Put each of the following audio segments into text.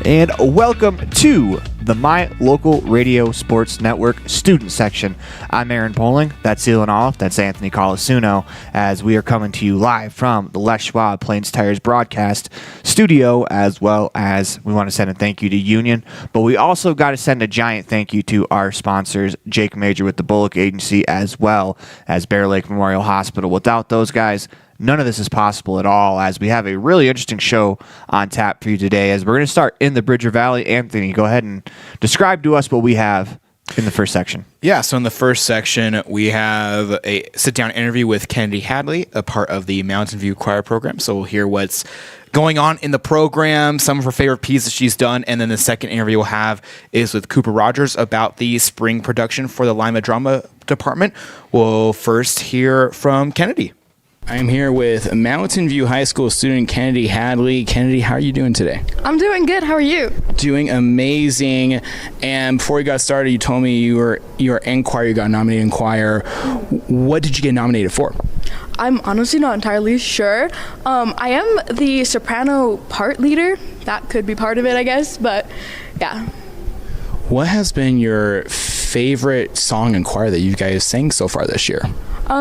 And welcome to the My Local Radio Sports Network student section. I'm Aaron Poling. That's Elan. That's Anthony Colasuno, as we are coming to you live from the Les Schwab Plains Tires broadcast studio, as well as we want to send a thank you to Union, but we also got to send a giant thank you to our sponsors, Jake Major with the Bullock Agency, as well as Bear Lake Memorial Hospital. Without those guys, none of this is possible at all, as we have a really interesting show on tap for you today, as we're going to start in the Bridger Valley. Anthony, go ahead and describe to us what we have in the first section. Yeah, so in the first section, we have a sit-down interview with Kenadee Hadley, a part of the Mountain View Choir program. So we'll hear what's going on in the program, some of her favorite pieces she's done, and then the second interview we'll have is with Cooper Rogers about the spring production for the Lima Drama Department. We'll first hear from Kenadee. I'm here with Mountain View High School student Kenadee Hadley. Kenadee, how are you doing today? I'm doing good. How are you? Doing amazing. And before we got started, you told me you were in choir. You got nominated in choir. What did you get nominated for? I'm honestly not entirely sure. I am the soprano part leader. That could be part of it, I guess. But yeah. What has been your favorite song in choir that you guys sang so far this year?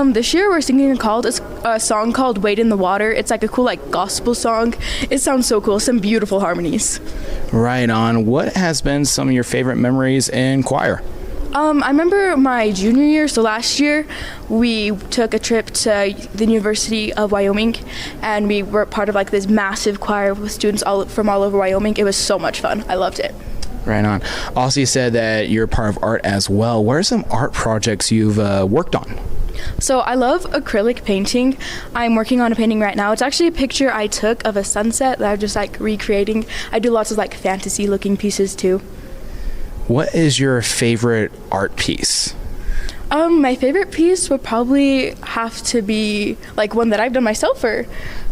This year we're singing a song called Wade in the Water. It's like a cool gospel song. It sounds so cool. Some beautiful harmonies. Right on. What has been some of your favorite memories in choir? I remember my junior year, so last year, we took a trip to the University of Wyoming, and we were part of this massive choir with students from all over Wyoming. It was so much fun. I loved it. Right on. Also, you said that you're part of art as well. What are some art projects you've worked on? So I love acrylic painting. I'm working on a painting right now. It's actually a picture I took of a sunset that I'm just recreating. I do lots of fantasy looking pieces too. What is your favorite art piece? My favorite piece would probably have to be one that I've done myself, or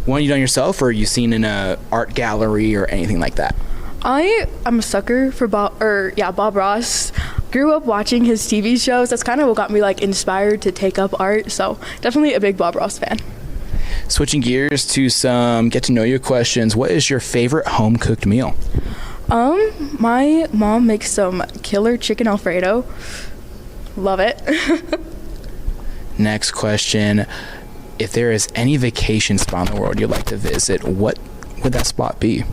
one you've done yourself, or you've seen in a art gallery or anything like that. I'm a sucker for Bob Ross. Grew up watching his TV shows. That's kind of what got me inspired to take up art. So definitely a big Bob Ross fan. Switching gears to some get to know you questions. What is your favorite home cooked meal? My mom makes some killer chicken Alfredo. Love it. Next question. If there is any vacation spot in the world you'd like to visit, what would that spot be?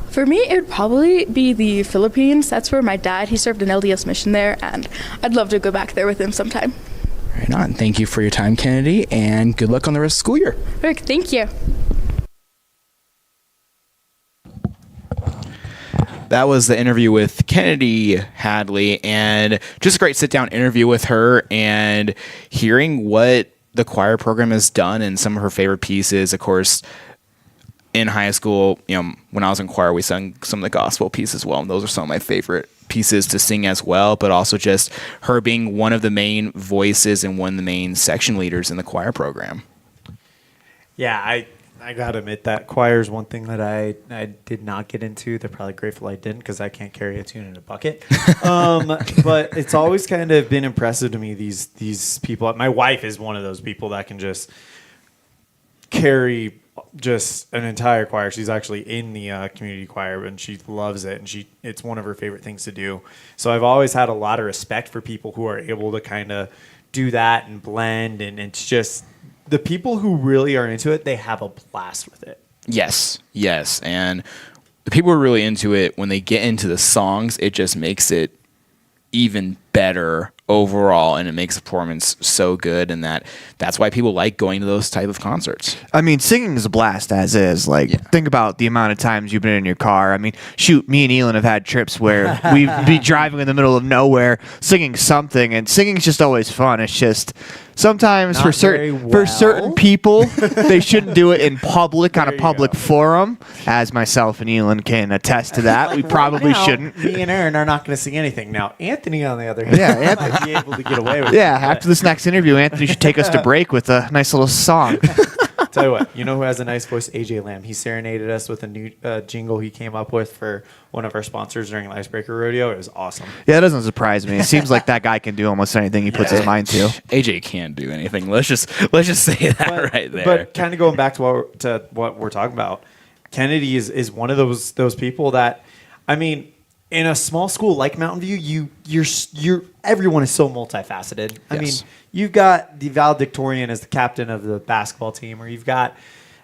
For me, it would probably be the Philippines. That's where my dad, he served an LDS mission there, and I'd love to go back there with him sometime. Right on. Thank you for your time, Kenadee, and good luck on the rest of the school year. Rick, thank you. That was the interview with Kenadee Hadley, and just a great sit-down interview with her and hearing what the choir program has done and some of her favorite pieces. Of course, in high school, when I was in choir, we sang some of the gospel pieces as well, and those are some of my favorite pieces to sing as well, but also just her being one of the main voices and one of the main section leaders in the choir program. Yeah, I gotta admit that choir is one thing that I did not get into. They're probably grateful I didn't, because I can't carry a tune in a bucket. But it's always kind of been impressive to me, these people. My wife is one of those people that can just carry just an entire choir. She's actually in the community choir, and she loves it, and it's one of her favorite things to do. So I've always had a lot of respect for people who are able to kind of do that and blend, and it's just the people who really are into it, they have a blast with it. Yes, and the people who are really into it, when they get into the songs, it just makes it even better overall, and it makes the performance so good, and that's why people like going to those type of concerts. I mean, singing is a blast as is. Think about the amount of times you've been in your car. I mean, shoot, me and Elan have had trips where we'd be driving in the middle of nowhere singing something, and singing's just always fun. It's just sometimes for certain people, they shouldn't do it in public on a public forum, as myself and Elan can attest to that. We probably shouldn't. Me and Aaron are not going to sing anything. Now, Anthony, on the other hand, might be able to get away with it. Yeah, after this next interview, Anthony should take us to break with a nice little song. Tell you what, who has a nice voice? AJ Lamb. He serenaded us with a new jingle he came up with for one of our sponsors during Icebreaker Rodeo. It was awesome. Yeah, it doesn't surprise me. It seems like that guy can do almost anything he puts his mind to. AJ can't do anything. Let's just say that right there. But kind of going back to what we're talking about, Kenadee is one of those people that I mean, in a small school like Mountain View, you're everyone is so multifaceted. I mean, you've got the valedictorian as the captain of the basketball team, or you've got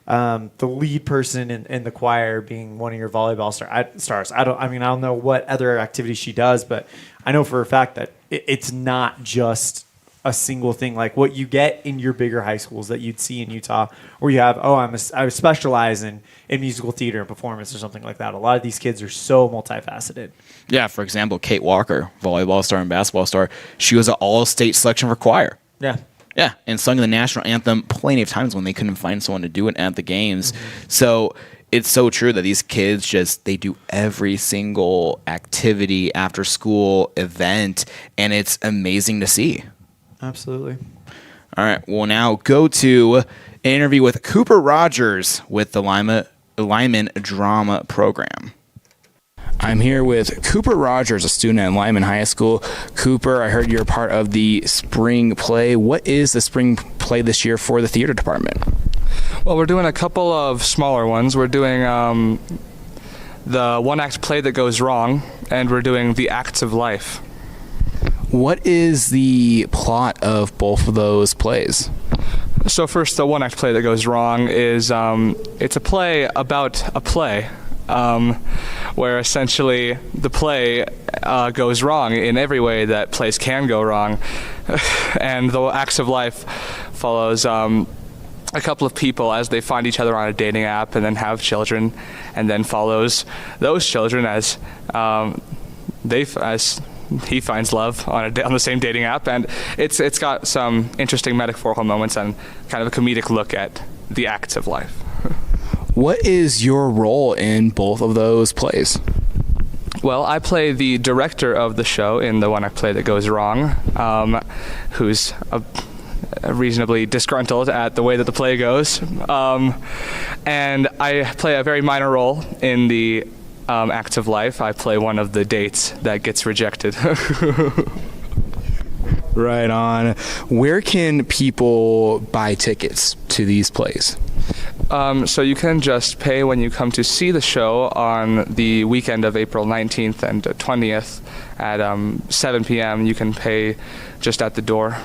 the lead person in the choir being one of your volleyball stars. I don't know what other activities she does, but I know for a fact that it's not just a single thing like what you get in your bigger high schools that you'd see in Utah, where you have, I specialize in musical theater and performance or something like that. A lot of these kids are so multifaceted. Yeah, for example, Kate Walker, volleyball star and basketball star, she was an all-state selection for choir. Yeah. Yeah, and sung the national anthem plenty of times when they couldn't find someone to do it at the games. So it's so true that these kids they do every single activity, after school event, and it's amazing to see. Absolutely. All right, we'll now go to an interview with Cooper Rogers with the Lyman Drama Program. I'm here with Cooper Rogers, a student at Lyman High School. Cooper, I heard you're part of the spring play. What is the spring play this year for the theater department? Well, we're doing a couple of smaller ones. We're doing the one-act play that goes wrong, and we're doing the acts of life. What is the plot of both of those plays? So first, the one-act play that goes wrong is it's a play about a play, where essentially the play goes wrong in every way that plays can go wrong. And the acts of life follows a couple of people as they find each other on a dating app and then have children, and then follows those children as he finds love on the same dating app, and it's got some interesting metaphorical moments and kind of a comedic look at the acts of life. What is your role in both of those plays? Well, I play the director of the show in the one-act play that goes wrong, who's reasonably disgruntled at the way that the play goes, and I play a very minor role in the acts of life. I play one of the dates that gets rejected. Right on. Where can people buy tickets to these plays? So you can just pay when you come to see the show on the weekend of April 19th and 20th at 7 p.m. You can pay just at the door.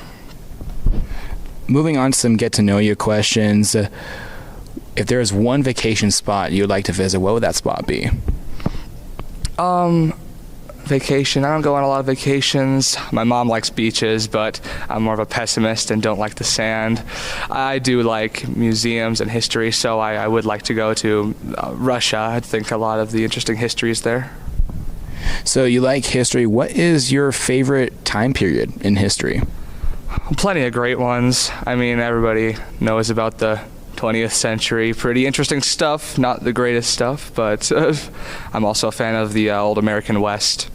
Moving on to some get-to-know-you questions. If there's one vacation spot you'd like to visit, what would that spot be? Vacation. I don't go on a lot of vacations. My mom likes beaches, but I'm more of a pessimist and don't like the sand. I do like museums and history, so I would like to go to Russia. I think a lot of the interesting history is there. So you like history. What is your favorite time period in history? Plenty of great ones. I mean, everybody knows about the 20th century. Pretty interesting stuff. Not the greatest stuff, but I'm also a fan of the old American West.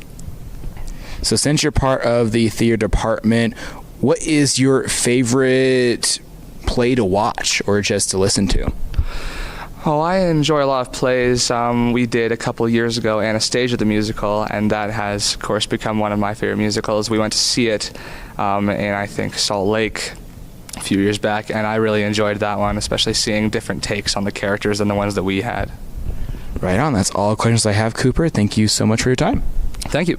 So since you're part of the theater department, what is your favorite play to watch or just to listen to? Oh, I enjoy a lot of plays. We did a couple years ago Anastasia the musical, and that has, of course, become one of my favorite musicals. We went to see it in, I think, Salt Lake a few years back, and I really enjoyed that one, especially seeing different takes on the characters than the ones that we had. Right on. That's all the questions I have, Cooper. Thank you so much for your time. Thank you.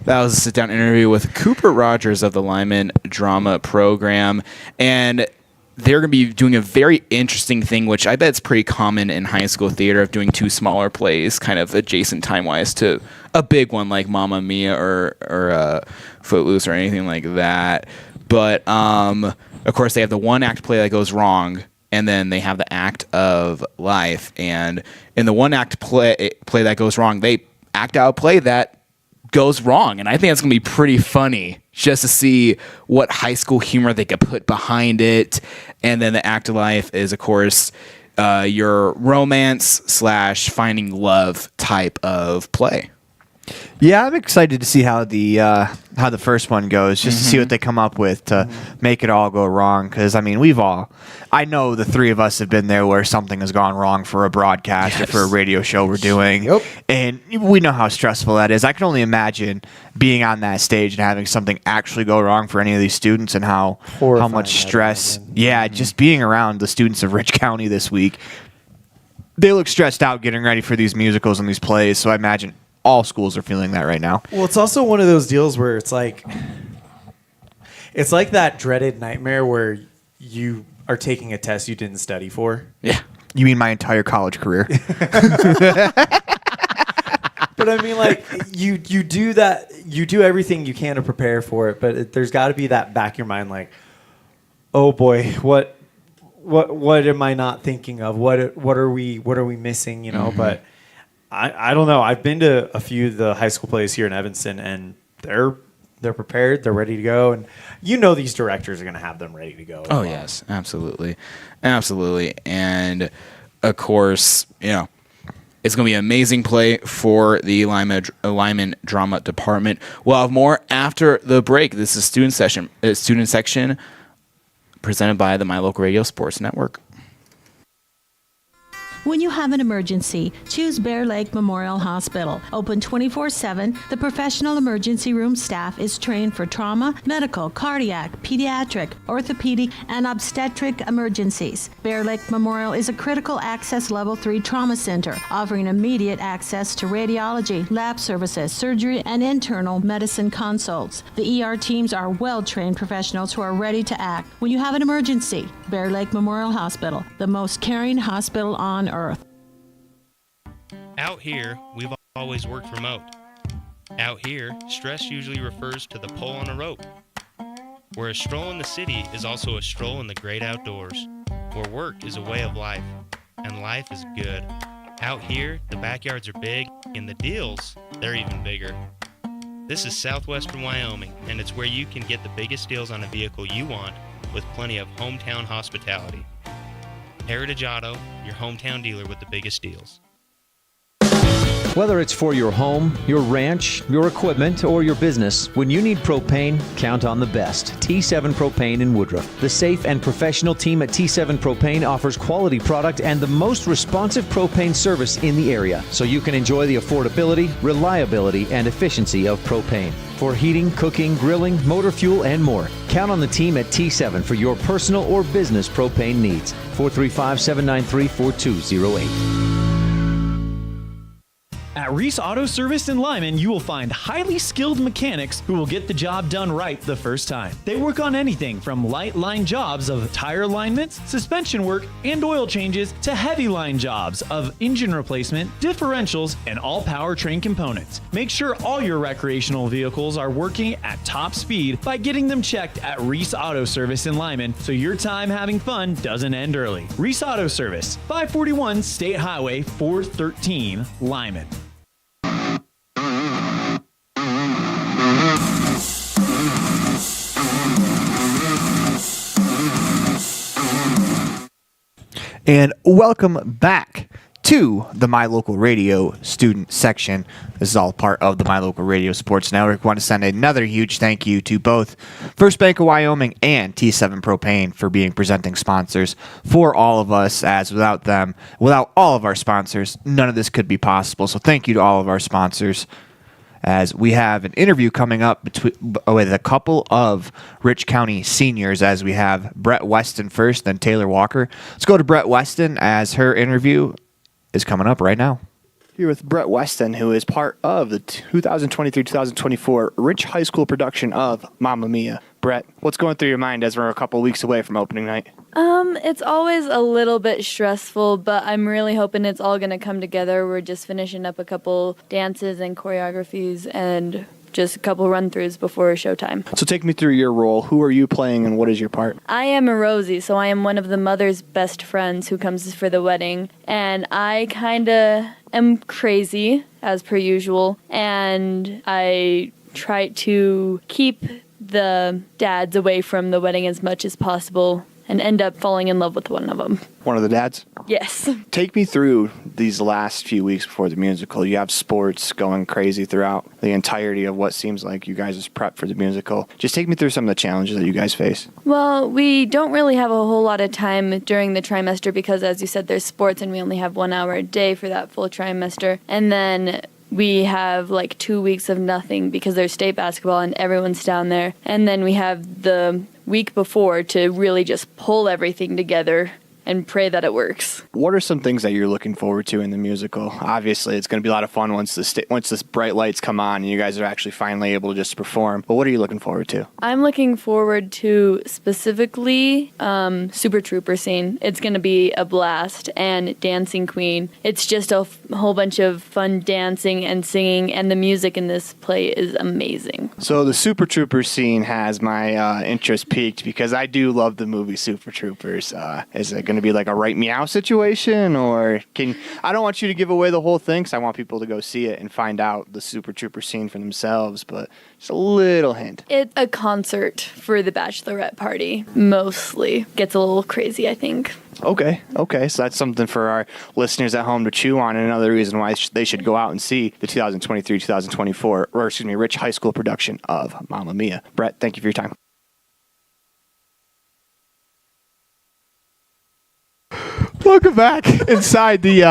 That was a sit-down interview with Cooper Rogers of the Lyman Drama Program, and they're going to be doing a very interesting thing, which I bet it's pretty common in high school theater, of doing two smaller plays kind of adjacent time-wise to a big one like Mamma Mia or Footloose or anything like that. But, of course, they have the one-act play that goes wrong, and then they have the act of life. And in the one-act play that goes wrong, they act out a play that goes wrong, and I think it's going to be pretty funny just to see what high school humor they could put behind it. And then the act of life is, of course, your romance / finding love type of play. Yeah, I'm excited to see how the first one goes, just to see what they come up with to make it all go wrong. Because, I mean, I know the three of us have been there where something has gone wrong for a broadcast or for a radio show we're doing. Yep. And we know how stressful that is. I can only imagine being on that stage and having something actually go wrong for any of these students, and how Horrifying much stress. that Yeah, just being around the students of Rich County this week. they look stressed out getting ready for these musicals and these plays, so I imagine all schools are feeling that right now. Well, it's also one of those deals where it's like that dreaded nightmare where you are taking a test you didn't study for. Yeah. You mean my entire college career? But I mean, like, you do that, you do everything you can to prepare for it, but there's got to be that back of your mind, like, oh boy, what am I not thinking of? What are we missing? You know, but I don't know. I've been to a few of the high school plays here in Evanston, and they're prepared, they're ready to go, and you know these directors are going to have them ready to go. Oh yes, absolutely, and of course, you know, it's going to be an amazing play for the Lyman Drama Department. We'll have more after the break. This is student section presented by the My Local Radio Sports Network. When you have an emergency, choose Bear Lake Memorial Hospital. Open 24/7, the professional emergency room staff is trained for trauma, medical, cardiac, pediatric, orthopedic, and obstetric emergencies. Bear Lake Memorial is a critical access level 3 trauma center, offering immediate access to radiology, lab services, surgery, and internal medicine consults. The ER teams are well-trained professionals who are ready to act. When you have an emergency, Bear Lake Memorial Hospital, the most caring hospital on earth. Out here, we've always worked remote. Out here, stress usually refers to the pull on a rope. Where a stroll in the city is also a stroll in the great outdoors. Where work is a way of life, and life is good. Out here, the backyards are big, and the deals, they're even bigger. This is southwestern Wyoming, and it's where you can get the biggest deals on a vehicle you want with plenty of hometown hospitality. Heritage Auto, your hometown dealer with the biggest deals. Whether it's for your home, your ranch, your equipment, or your business, when you need propane, count on the best. T7 Propane in Woodruff. The safe and professional team at T7 Propane offers quality product and the most responsive propane service in the area, so you can enjoy the affordability, reliability, and efficiency of propane. For heating, cooking, grilling, motor fuel, and more, count on the team at T7 for your personal or business propane needs. 435-793-4208. At Reese Auto Service in Lyman, you will find highly skilled mechanics who will get the job done right the first time. They work on anything from light line jobs of tire alignments, suspension work, and oil changes to heavy line jobs of engine replacement, differentials, and all powertrain components. Make sure all your recreational vehicles are working at top speed by getting them checked at Reese Auto Service in Lyman so your time having fun doesn't end early. Reese Auto Service, 541 State Highway 413, Lyman. And welcome back to the My Local Radio student section. This is all part of the My Local Radio Sports Network. I want to send another huge thank you to both First Bank of Wyoming and T7 Propane for being presenting sponsors for all of us, as without them, without all of our sponsors, none of this could be possible. So thank you to all of our sponsors, as we have an interview coming up with a couple of Rich County seniors, as we have Brett Weston first, then Taylor Walker. Let's go to Brett Weston, as her interview is coming up right now. Here with Brett Weston, who is part of the 2023-2024 Rich High School production of Mamma Mia. Brett, what's going through your mind as we're a couple weeks away from opening night? It's always a little bit stressful, but I'm really hoping it's all going to come together. We're just finishing up a couple dances and choreographies and just a couple run-throughs before showtime. So take me through your role. Who are you playing and what is your part? I am a Rosie, so I am one of the mother's best friends who comes for the wedding, and I kind of am crazy, as per usual, and I try to keep the dads away from the wedding as much as possible and end up falling in love with one of them. One of the dads? Yes. Take me through these last few weeks before the musical. You have sports going crazy throughout the entirety of what seems like you guys' prep for the musical. Just take me through some of the challenges that you guys face. Well, we don't really have a whole lot of time during the trimester because, as you said, there's sports and we only have 1 hour a day for that full trimester. And then we have like 2 weeks of nothing because there's state basketball and everyone's down there. And then we have the week before to really just pull everything together and pray that it works. What are some things that you're looking forward to in the musical? Obviously, it's going to be a lot of fun once the bright lights come on and you guys are actually finally able to just perform. But what are you looking forward to? I'm looking forward to specifically Super Trooper scene. It's going to be a blast, and Dancing Queen. It's just a whole bunch of fun dancing and singing, and the music in this play is amazing. So the Super Troopers scene has my interest peaked because I do love the movie Super Troopers. Is it going to be like a right meow situation, or I don't want you to give away the whole thing because I want people to go see it and find out the Super Trooper scene for themselves, but just a little hint. It's a concert for the bachelorette party, mostly. Gets a little crazy, I think. Okay. So that's something for our listeners at home to chew on, and another reason why they should go out and see the 2023-2024, Rich High School production of Mamma Mia. Brett, thank you for your time. Welcome back inside the.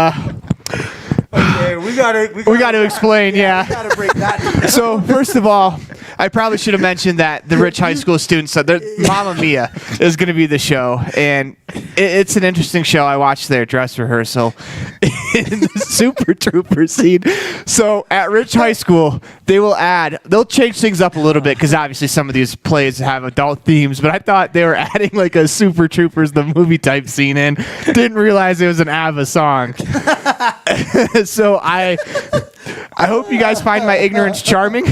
Okay, we got to explain, yeah. We got to break that down. So, first of all, I probably should have mentioned that the Rich High School students, Mamma Mia is going to be the show, and it's an interesting show. I watched their dress rehearsal in the Super Trooper scene. So, at Rich High School, they'll change things up a little bit because obviously some of these plays have adult themes, but I thought they were adding like a Super Troopers the movie type scene in. Didn't realize it was an ABBA song. So I hope you guys find my ignorance charming.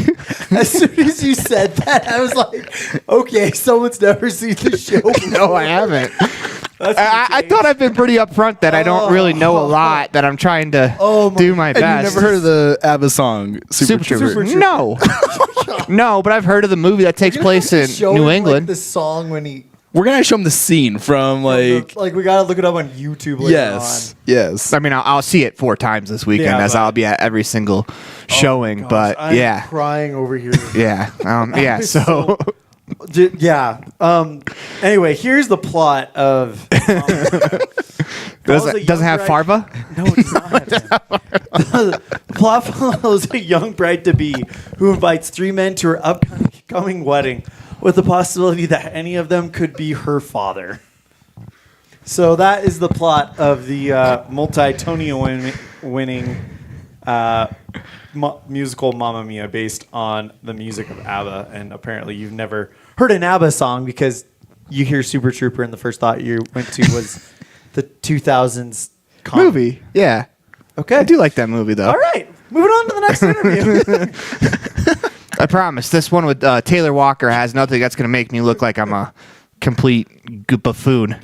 As soon as you said that, I was like, okay, someone's never seen the show before. No, I haven't. I thought I've been pretty upfront that I don't really know a lot, that I'm trying to do my best. And you never heard of the ABBA song Super Trooper? No. No, but I've heard of the movie that takes place in New England. Like, the song when he... We're going to show them the scene from like we got to look it up on YouTube later on. Yes. I mean, I'll see it 4 times this weekend I'll be at every single showing, gosh, but I'm crying over here. Yeah. So... Anyway, here's the plot of. Doesn't have Farva? No, it does not. The plot follows a young bride-to-be who invites 3 men to her upcoming wedding, with the possibility that any of them could be her father. So that is the plot of the multi-Tony winning musical Mamma Mia, based on the music of ABBA. And apparently you've never heard an ABBA song because you hear Super Trooper and the first thought you went to was the 2000s movie. Yeah. Okay. I do like that movie, though. All right. Moving on to the next interview. I promise. This one with Taylor Walker has nothing that's going to make me look like I'm a complete buffoon.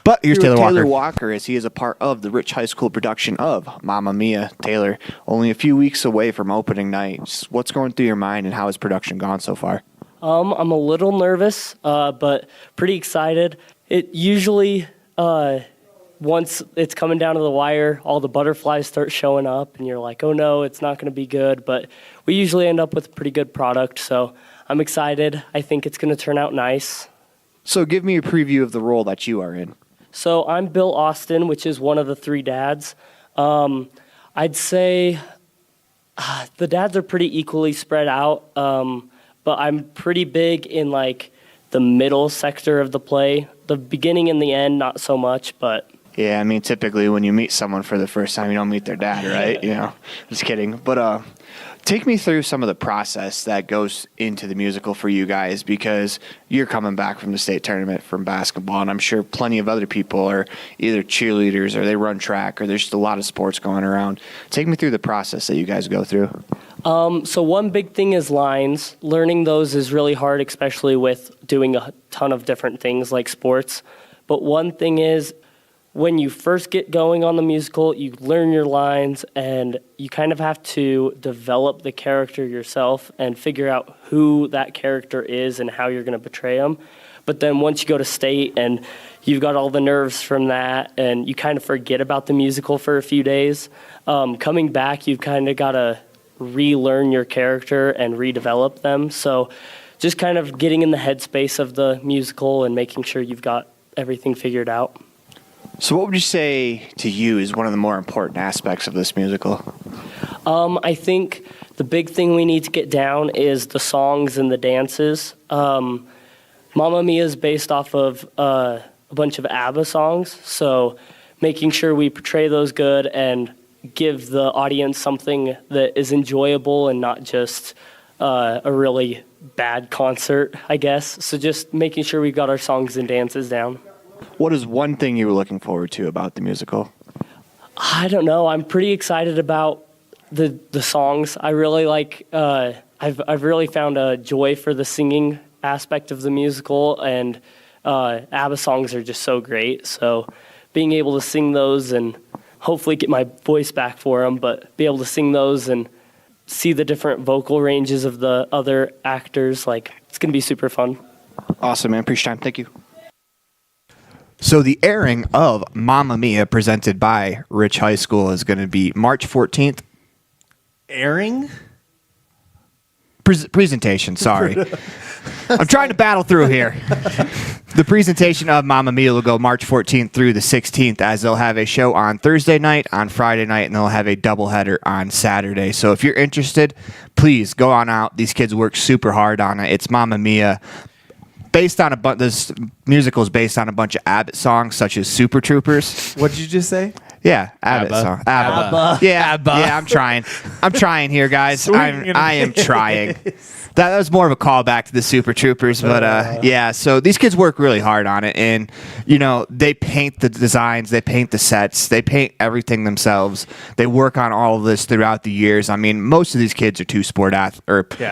But here's Taylor Walker. Taylor Walker, as he is a part of the Rich High School production of Mamma Mia. Taylor, only a few weeks away from opening night. What's going through your mind, and how has production gone so far? I'm a little nervous, but pretty excited. It usually, once it's coming down to the wire, all the butterflies start showing up, and you're like, oh no, it's not going to be good. But we usually end up with a pretty good product, so I'm excited. I think it's going to turn out nice. So give me a preview of the role that you are in. So I'm Bill Austin, which is one of the 3 dads. I'd say the dads are pretty equally spread out, but I'm pretty big in like the middle sector of the play. The beginning and the end, not so much, but... Yeah, I mean, typically when you meet someone for the first time, you don't meet their dad, right? You know, just kidding. But take me through some of the process that goes into the musical for you guys, because you're coming back from the state tournament from basketball, and I'm sure plenty of other people are either cheerleaders or they run track, or there's just a lot of sports going around. Take me through the process that you guys go through. So one big thing is lines. Learning those is really hard, especially with doing a ton of different things like sports. But one thing is, when you first get going on the musical, you learn your lines, and you kind of have to develop the character yourself and figure out who that character is and how you're going to portray them. But then once you go to state and you've got all the nerves from that, and you kind of forget about the musical for a few days, coming back, you've kind of got to relearn your character and redevelop them. So just kind of getting in the headspace of the musical and making sure you've got everything figured out. So what would you say to you is one of the more important aspects of this musical? I think the big thing we need to get down is the songs and the dances. Mamma Mia is based off of a a bunch of ABBA songs. So making sure we portray those good and give the audience something that is enjoyable and not just a really bad concert, I guess. So just making sure we got our songs and dances down. What is one thing you were looking forward to about the musical? I don't know. I'm pretty excited about the songs. I really like. I've really found a joy for the singing aspect of the musical, and ABBA songs are just so great. So being able to sing those and hopefully get my voice back for them, but be able to sing those and see the different vocal ranges of the other actors, like, it's going to be super fun. Awesome, man. Appreciate your time. Thank you. So the airing of Mamma Mia presented by Rich High School is going to be March 14th. Airing? Presentation, sorry. I'm trying to battle through here. The presentation of Mamma Mia will go March 14th through the 16th, as they'll have a show on Thursday night, on Friday night, and they'll have a doubleheader on Saturday. So if you're interested, please go on out. These kids work super hard on it. It's Mamma Mia. Based on this musical is based on a bunch of Abbott songs, such as Super Troopers. What did you just say? Yeah, Abbott song. Abba. Yeah, Abba. Yeah, I'm trying. I'm trying here, guys. I am trying. That was more of a callback to the Super Troopers, but yeah. So these kids work really hard on it, and they paint the designs, they paint the sets, they paint everything themselves. They work on all of this throughout the years. I mean, most of these kids are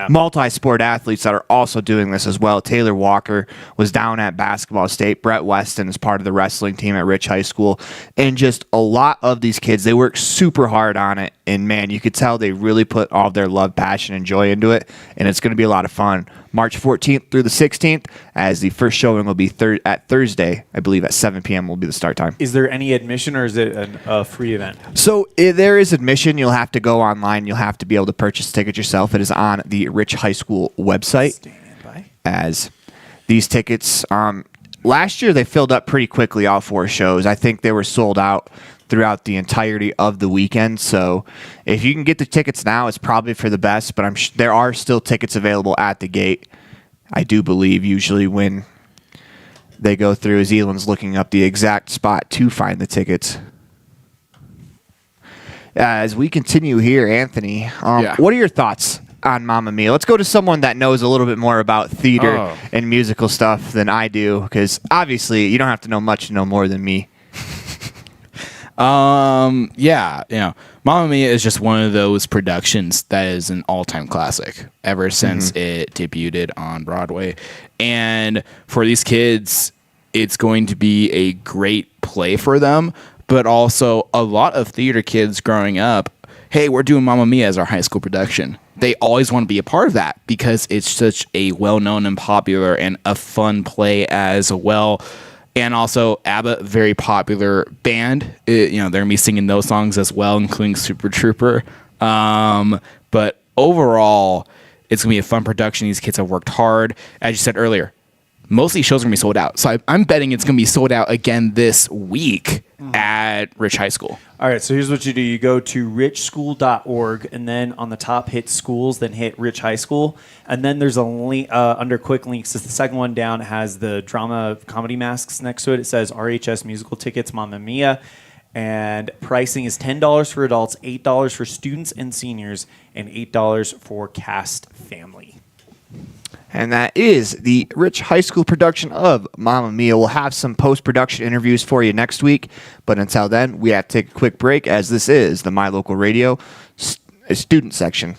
multi-sport athletes that are also doing this as well. Taylor Walker was down at basketball state. Brett Weston is part of the wrestling team at Rich High School, and just a lot of these kids, they work super hard on it, and man, you could tell they really put all of their love, passion, and joy into it, and it's going to be a lot of fun. March 14th through the 16th, as the first showing will be at Thursday, I believe at 7 p.m. will be the start time. Is there any admission, or is it a free event? So there is admission. You'll have to go online. You'll have to be able to purchase a ticket yourself. It is on the Rich High School website. As these tickets, last year they filled up pretty quickly, all 4 shows. I think they were sold out throughout the entirety of the weekend. So if you can get the tickets now, it's probably for the best, but there are still tickets available at the gate. I do believe usually when they go through, as Elan's looking up the exact spot to find the tickets. As we continue here, Anthony, what are your thoughts on Mamma Mia? Let's go to someone that knows a little bit more about theater and musical stuff than I do, because obviously you don't have to know much to know more than me. Mamma Mia is just one of those productions that is an all-time classic ever since it debuted on Broadway. And for these kids, it's going to be a great play for them, but also a lot of theater kids growing up, hey, we're doing Mamma Mia as our high school production. They always want to be a part of that because it's such a well-known and popular and a fun play as well. And also, ABBA, very popular band. They're going to be singing those songs as well, including Super Trooper. But overall, it's going to be a fun production. These kids have worked hard. As you said earlier, most of these shows are going to be sold out. So I'm betting it's going to be sold out again this week at Rich High School. All right, so here's what you do. You go to richschool.org, and then on the top, hit schools, then hit Rich High School. And then there's a link under quick links. It's the second one down. It has the drama comedy masks next to it. It says RHS musical tickets, Mamma Mia. And pricing is $10 for adults, $8 for students and seniors, and $8 for cast family. And that is the Rich High School production of Mamma Mia. We'll have some post-production interviews for you next week. But until then, we have to take a quick break, as this is the Mylocalradio student section.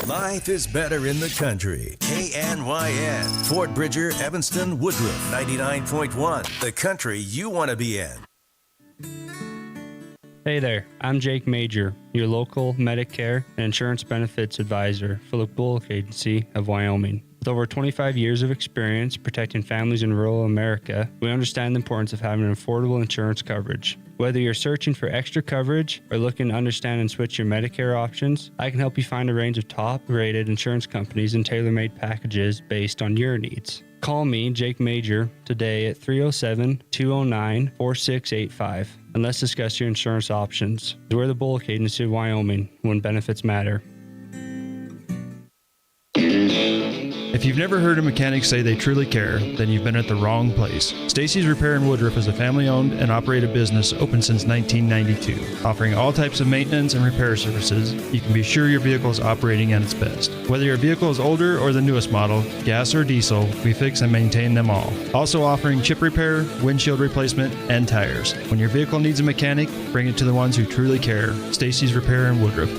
Life is better in the country. KNYN, Fort Bridger, Evanston, Woodruff, 99.1. The country you want to be in. Hey there, I'm Jake Major, your local Medicare and insurance benefits advisor for the Bullock Agency of Wyoming. With over 25 years of experience protecting families in rural America, we understand the importance of having an affordable insurance coverage. Whether you're searching for extra coverage or looking to understand and switch your Medicare options, I can help you find a range of top-rated insurance companies and tailor-made packages based on your needs. Call me, Jake Major, today at 307-209-4685, and let's discuss your insurance options. We're the Bullock Agency of Wyoming, when benefits matter. If If you've never heard a mechanic say they truly care, then you've been at the wrong place. Stacy's Repair in Woodruff is a family-owned and operated business open since 1992. Offering all types of maintenance and repair services, you can be sure your vehicle is operating at its best. Whether your vehicle is older or the newest model, gas or diesel, we fix and maintain them all. Also offering chip repair, windshield replacement, and tires. When your vehicle needs a mechanic, bring it to the ones who truly care. Stacy's Repair in Woodruff.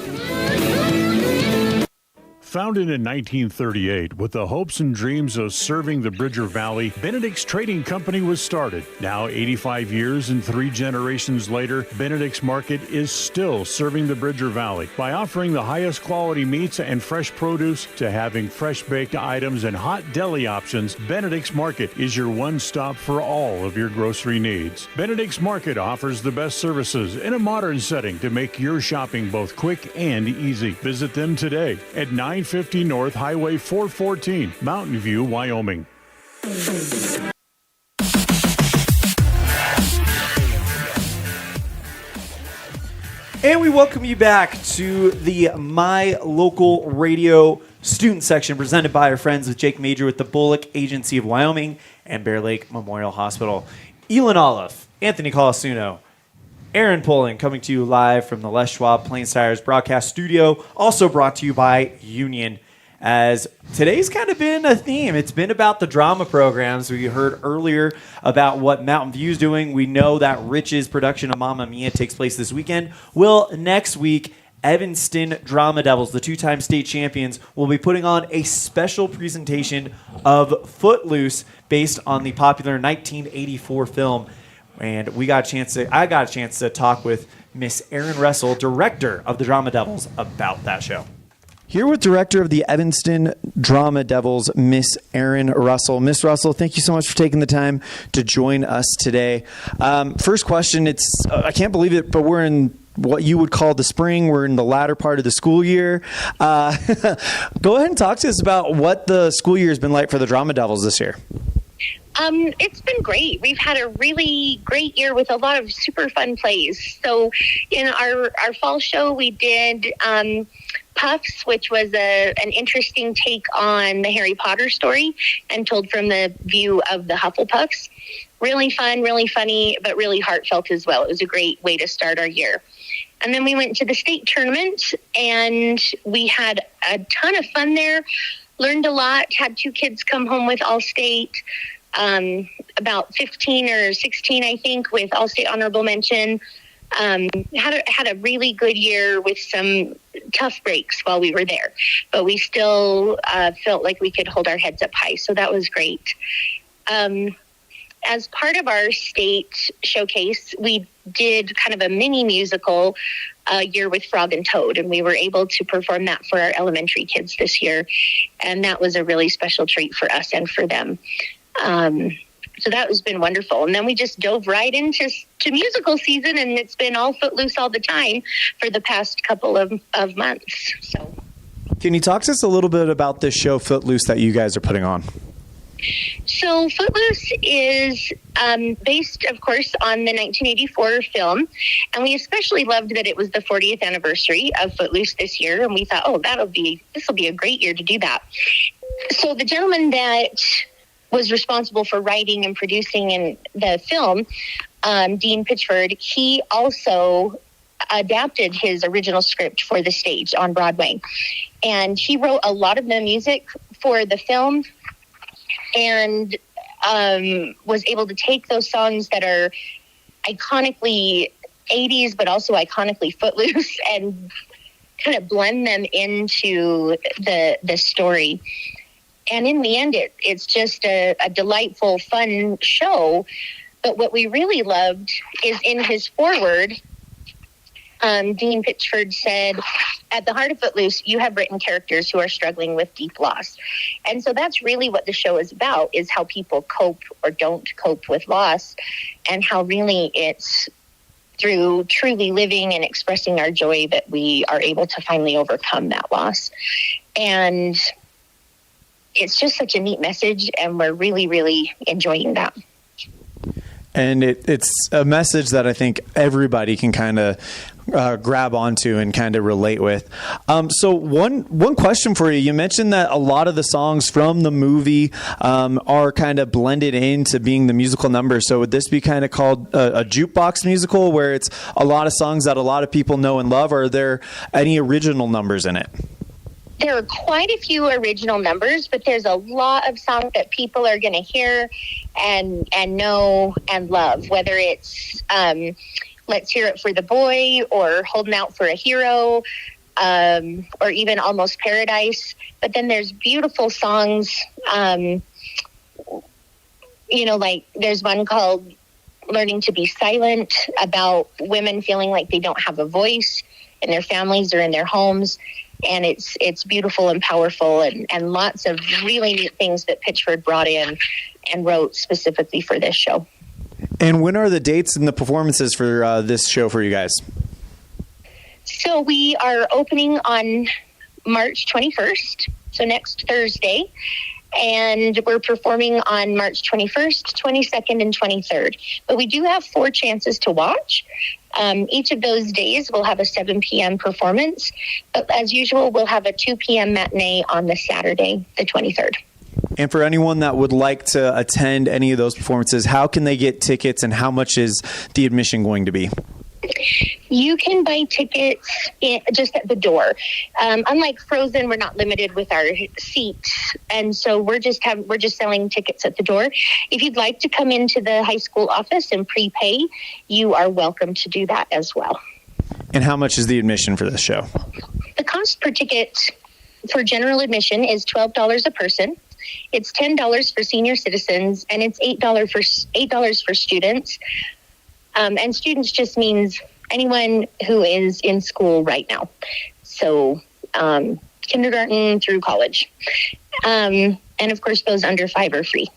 Founded in 1938 with the hopes and dreams of serving the Bridger Valley, Benedict's Trading Company was started. Now 85 years and 3 generations later, Benedict's Market is still serving the Bridger Valley by offering the highest quality meats and fresh produce to having fresh baked items and hot deli options. Benedict's Market is your one stop for all of your grocery needs. Benedict's Market offers the best services in a modern setting to make your shopping both quick and easy. Visit them today at 950 North Highway 414, Mountain View, Wyoming. And we welcome you back to the My Local Radio student section presented by our friends with Jake Major with the Bullock Agency of Wyoming and Bear Lake Memorial Hospital. Elan Olive, Anthony Colasuno, Aaron Poling coming to you live from the Les Schwab Plains Tires broadcast studio, also brought to you by Union. As today's kind of been a theme. It's been about the drama programs. We heard earlier about what Mountain View's doing. We know that Rich's production of Mamma Mia takes place this weekend. Well, next week, Evanston Drama Devils, the 2-time state champions, will be putting on a special presentation of Footloose based on the popular 1984 film. And I got a chance to talk with Miss Erin Russell, director of the Drama Devils, about that show. Here with director of the Evanston Drama Devils, Miss Erin Russell. Miss Russell, thank you so much for taking the time to join us today. First question, I can't believe it, but we're in what you would call the spring. We're in the latter part of the school year. Go ahead and talk to us about what the school year has been like for the Drama Devils this year. It's been great. We've had a really great year with a lot of super fun plays. So in our fall show, we did Puffs, which was an interesting take on the Harry Potter story and told from the view of the Hufflepuffs. Really fun, really funny, but really heartfelt as well. It was a great way to start our year. And then we went to the state tournament, and we had a ton of fun there. Learned a lot, had 2 kids come home with All-State, about 15 or 16, I think, with All-State honorable mention. Had a really good year with some tough breaks while we were there, but we still felt like we could hold our heads up high, so that was great. As part of our state showcase, we did kind of a mini musical year with Frog and Toad, and we were able to perform that for our elementary kids this year, and that was a really special treat for us and for them. So that has been wonderful. And then we just dove right into musical season, and it's been all Footloose all the time for the past couple of months. So, can you talk to us a little bit about this show, Footloose, that you guys are putting on? So Footloose is based, of course, on the 1984 film, and we especially loved that it was the 40th anniversary of Footloose this year, and we thought, this will be a great year to do that. So the gentleman that was responsible for writing and producing in the film, Dean Pitchford, he also adapted his original script for the stage on Broadway. And he wrote a lot of the music for the film and was able to take those songs that are iconically 80s, but also iconically Footloose, and kind of blend them into the story. And in the end, it's just a delightful, fun show. But what we really loved is in his foreword, Dean Pitchford said, "At the heart of Footloose, you have written characters who are struggling with deep loss." And so that's really what the show is about, is how people cope or don't cope with loss, and how really it's through truly living and expressing our joy that we are able to finally overcome that loss. And it's just such a neat message, and we're really, really enjoying that. And it's a message that I think everybody can kind of grab onto and kind of relate with. So one question for you. You mentioned that a lot of the songs from the movie are kind of blended into being the musical numbers. So would this be kind of called a jukebox musical, where it's a lot of songs that a lot of people know and love? Or are there any original numbers in it? There are quite a few original numbers, but there's a lot of songs that people are going to hear and know and love, whether it's Let's Hear It for the Boy or Holding Out for a Hero, or even Almost Paradise. But then there's beautiful songs, like there's one called Learning to Be Silent, about women feeling like they don't have a voice in their families or in their homes. And it's beautiful and powerful, and lots of really neat things that Pitchford brought in and wrote specifically for this show. And when are the dates and the performances for this show for you guys? So we are opening on March 21st, so next Thursday. And we're performing on March 21st, 22nd, and 23rd. But we do have 4 chances to watch. Each of those days we'll have a 7 p.m. performance. But as usual, we'll have a 2 p.m. matinee on the Saturday, the 23rd. And for anyone that would like to attend any of those performances, how can they get tickets, and how much is the admission going to be? You can buy tickets just at the door. Unlike Frozen, we're not limited with our seats, and so we're just selling tickets at the door. If you'd like to come into the high school office and prepay, you are welcome to do that as well. And how much is the admission for this show? The cost per ticket for general admission is $12 a person. It's $10 for senior citizens, and it's $8 for students. And students just means anyone who is in school right now. So kindergarten through college. And of course, those under 5 are free.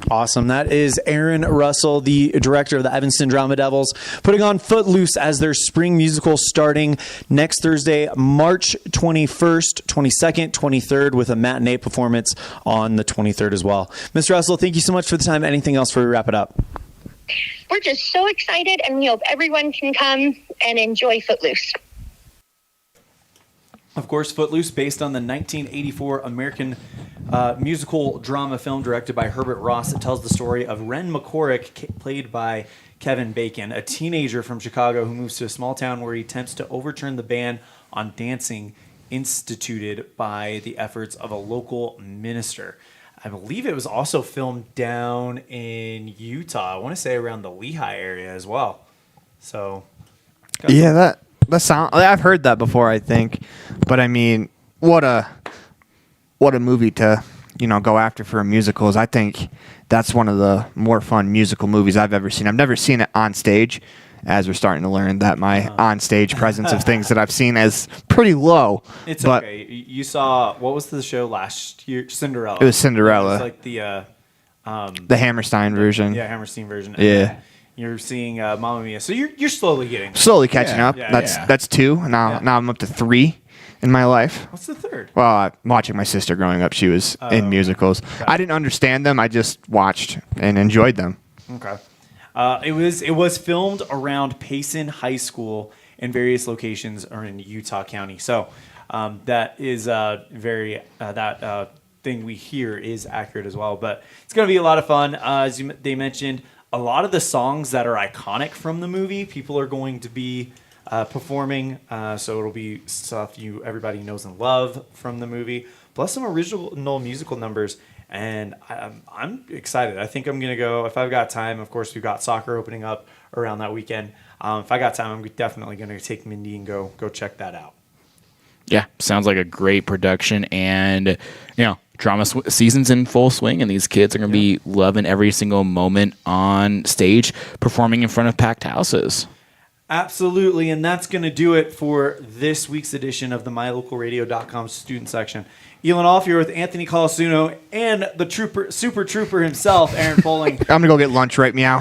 Awesome. That is Erin Russell, the director of the Evanston Drama Devils, putting on Footloose as their spring musical starting next Thursday, March 21st, 22nd, 23rd, with a matinee performance on the 23rd as well. Ms. Russell, thank you so much for the time. Anything else before we wrap it up? We're just so excited, and we hope everyone can come and enjoy Footloose. Of course, Footloose, based on the 1984 American musical drama film directed by Herbert Ross. It tells the story of Ren McCorrick, played by Kevin Bacon, a teenager from Chicago who moves to a small town where he attempts to overturn the ban on dancing instituted by the efforts of a local minister. I believe it was also filmed down in Utah. I want to say around the Lehigh area as well. So, yeah, that sound. I've heard that before, I think, but I mean, what a movie to go after for a musical. I think that's one of the more fun musical movies I've ever seen. I've never seen it on stage, as we're starting to learn that my on-stage presence of things that I've seen is pretty low. It's okay. You saw, what was the show last year? Cinderella. It was Cinderella. It was like the Hammerstein version. Yeah, Hammerstein version. And yeah. You're seeing Mamma Mia. So you're slowly getting there. Slowly catching up. That's 2. Now I'm up to 3 in my life. What's the 3rd? Well, I'm watching my sister growing up. She was in musicals. Okay. I didn't understand them. I just watched and enjoyed them. Okay. It was filmed around Payson High School in various locations or in Utah County. So that is very that thing we hear is accurate as well. But it's going to be a lot of fun. As they mentioned, a lot of the songs that are iconic from the movie, people are going to be performing. So it'll be stuff everybody knows and love from the movie, plus some original musical numbers. And I'm excited. I think I'm going to go, if I've got time. Of course, we've got soccer opening up around that weekend. If I got time, I'm definitely going to take Mindy and go check that out. Yeah, sounds like a great production. And, drama season's in full swing, and these kids are going to be loving every single moment on stage, performing in front of packed houses. Absolutely, and that's going to do it for this week's edition of the Mylocalradio.com student section. Elan Off here with Anthony Colasuno and the super trooper himself, Aaron Poling. I'm going to go get lunch right meow.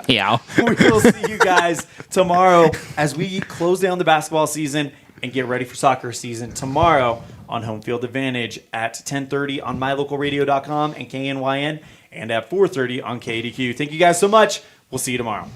Meow. We will see you guys tomorrow as we close down the basketball season and get ready for soccer season tomorrow on Home Field Advantage at 10:30 on Mylocalradio.com and KNYN, and at 4:30 on KADQ. Thank you guys so much. We'll see you tomorrow.